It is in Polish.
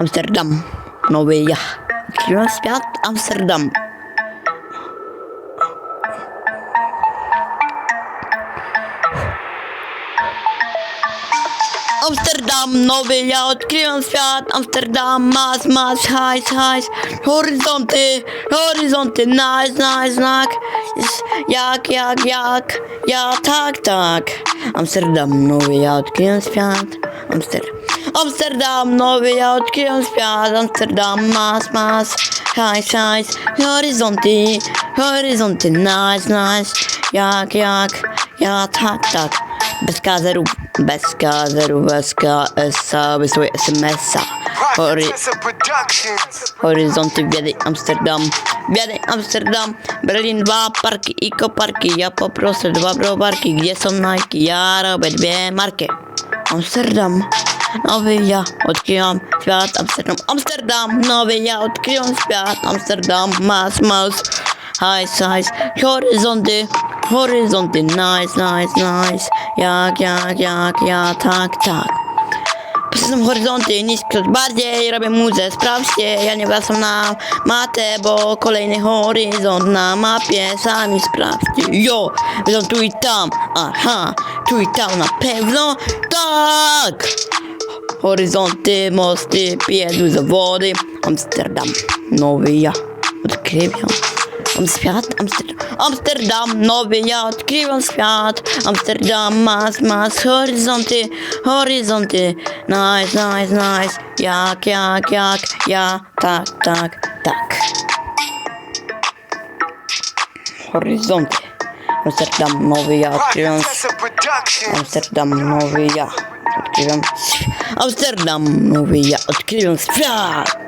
Amsterdam, nowy ja. Odkryłem świat Amsterdam. Amsterdam, nowy ja, odkryłem świat. Amsterdam, mas, hajs. Horyzonty, nice, jak, ja, tak. Amsterdam, nowy ja, odkryłem świat. Amsterdam, nowy ja, odkryłem świat. Amsterdam, mas, hajs, horyzonty, nice, jak, ja, tak. Bez KSA, wysłuchaj SMS-a. Horyzonty biedy Amsterdam, Berlin, 2 parki, ekoparki, ja poproszę 2 browarki, gdzie są Nike, ja robię 2 marki. Amsterdam, nowy ja, odkryłam świat, Amsterdam, nowy ja, odkryłam świat, Amsterdam, mas, hajs, horyzonty, nice, jak, ja, tak. Przesuwam horyzonty, nisko bardziej, robię muzę, sprawdźcie, ja nie wracam na matę, bo kolejny horyzont na mapie, sami sprawdźcie, jo, wiedzą tu i tam, aha, tu i tam na pewno, tak! Horyzonty, mosty, piedły, zawody, Amsterdam, nowy ja, odkrywam. Amsterdam, nowy ja, odkrywam świat. Amsterdam, mas, horyzonty, nice, jak, ja, tak. Horyzonty. Amsterdam, nowy ja, odkrywam. Amsterdam, nowy ja, odkrywam. Amsterdam, nowy ja, odkrywam świat.